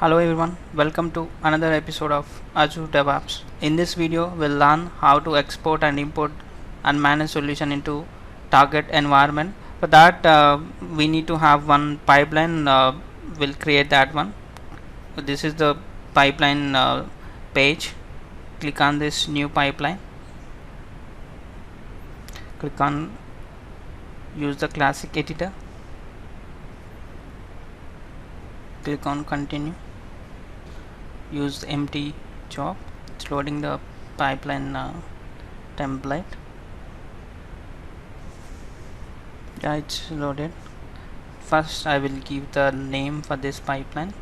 Hello everyone, welcome to another episode of Azure DevOps. In this video, we'll learn how to export and import and manage solution into target environment. For that, we need to have one pipeline. We'll create that one. This is the pipeline page. Click on this new pipeline. Click on use the classic editor. Click on continue. Use the empty job. It's loading the pipeline template. Yeah, it's loaded. First I will give the name for this pipeline.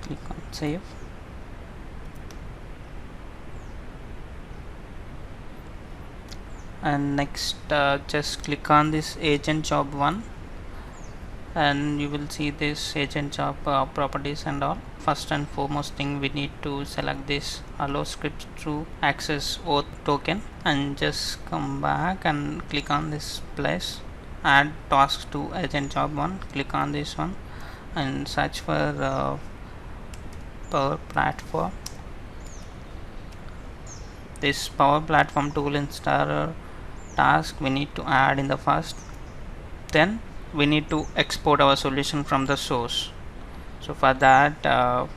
Click on save. And next just click on this agent job 1 and you will see this agent job properties and all. First and foremost thing, we need to select this allow scripts to access auth token and just come back and click on this place, add tasks to agent job 1. Click on this one and search for Power Platform. This Power Platform tool installer task we need to add in the first. Then we need to export our solution from the source. So for that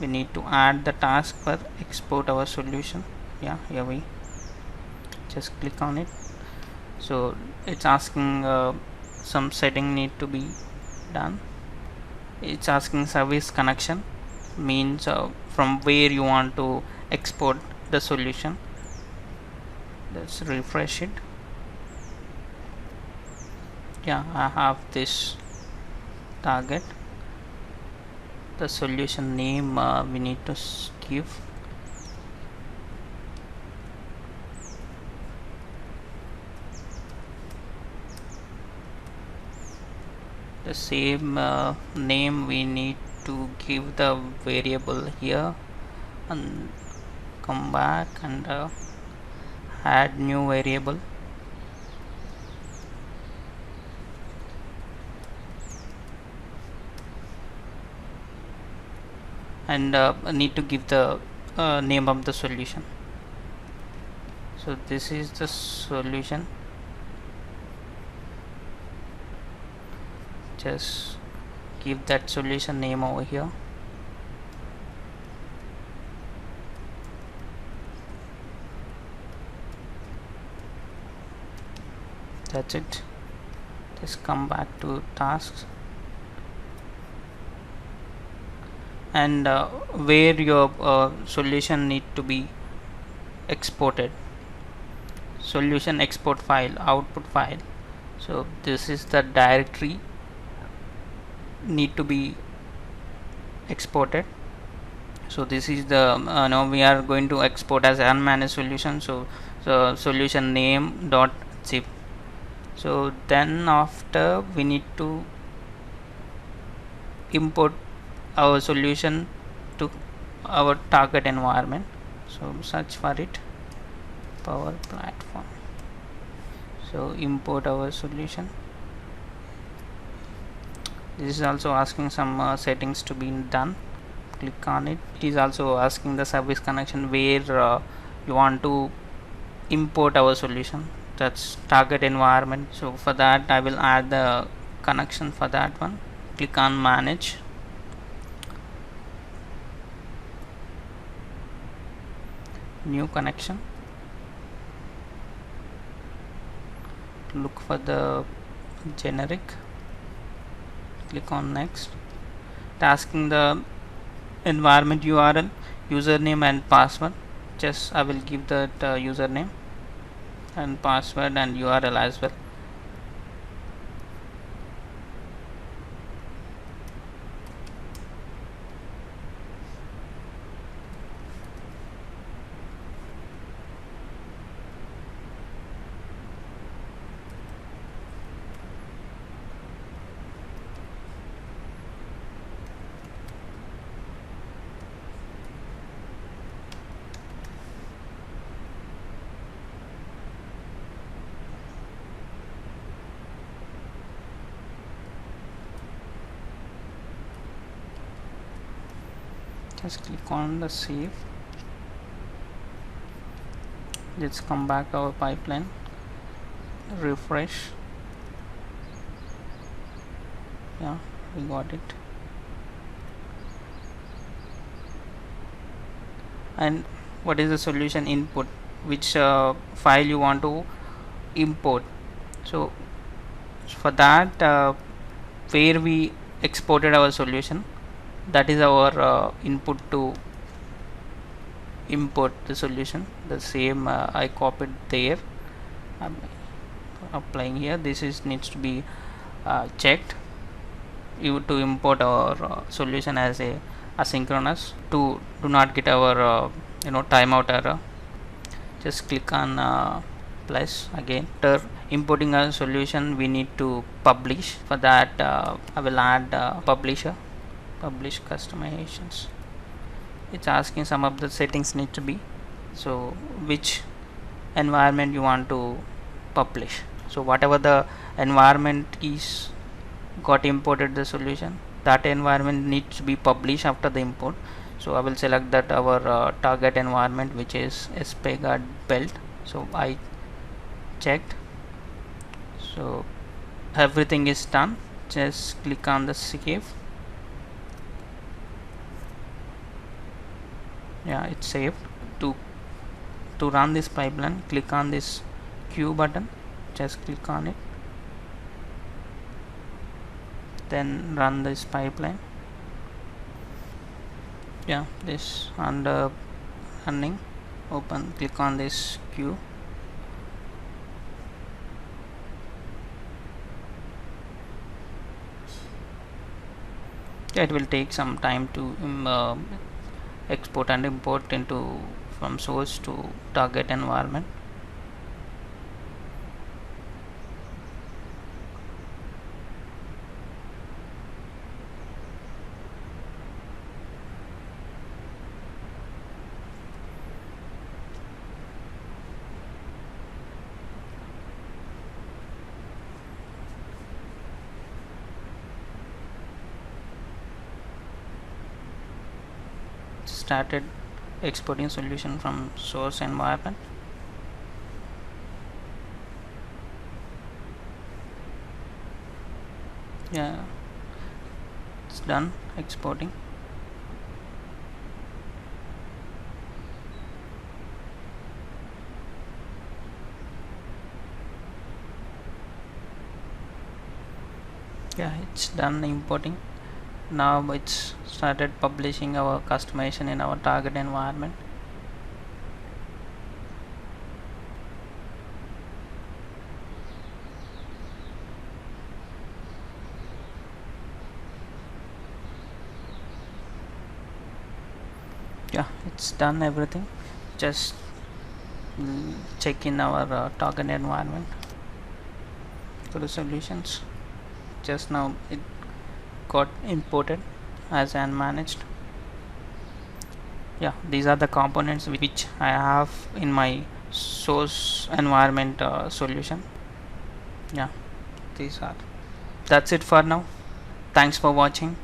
we need to add the task for export our solution. Yeah, here we just click on it. So it's asking some setting need to be done. It's asking service connection, means from where you want to export the solution. Let's refresh it. Yeah, I have this target. The solution name we need to give. The same name we need to give the variable here and come back and add new variable. And need to give the name of the solution. So this is the solution. Just give that solution name over here. That's it. Just come back to tasks and where your solution need to be exported. Solution export file, output file. So this is the directory need to be exported. So this is the now we are going to export as unmanaged solution. So solution name dot zip. So then after we need to import our solution to our target environment. So search for it, Power Platform. So import our solution. This is also asking some settings to be done. Click on it. It is also asking the service connection where you want to import our solution. That's target environment. So for that I will add the connection for that one. Click on manage. New connection. Look for the generic. Click on next. Asking the environment URL, username and password. Just I will give that username and password and URL as well. Just click on the save. Let's come back our pipeline, refresh. Yeah, we got it. And what is the solution input, which file you want to import. So for that, where we exported our solution, that is our input to import the solution. The same I copied there. I'm applying here. This is needs to be checked you to import our solution as a asynchronous to do not get our timeout error. Just click on plus again. After importing a solution, we need to publish. For that, I will add publisher, publish customizations. It's asking some of the settings need to be. So which environment you want to publish. So whatever the environment is got imported the solution, that environment needs to be published after the import. So I will select that our target environment, which is SPGuard belt. So I checked. So everything is done. Just click on the save. Yeah, it's saved. To run this pipeline, click on this Q button. Just click on it. Then run this pipeline. Yeah, this under running. Open. Click on this Q. It will take some time to export and import into from source to target environment. Started exporting solution from source environment. Yeah, it's done exporting. Yeah, it's done importing. Now it's started publishing our customization in our target environment. Yeah, it's done everything. Just check in our target environment to the solutions. Just now it got imported as unmanaged. Yeah, these are the components which I have in my source environment solution. Yeah, these are. That's it for now. Thanks for watching.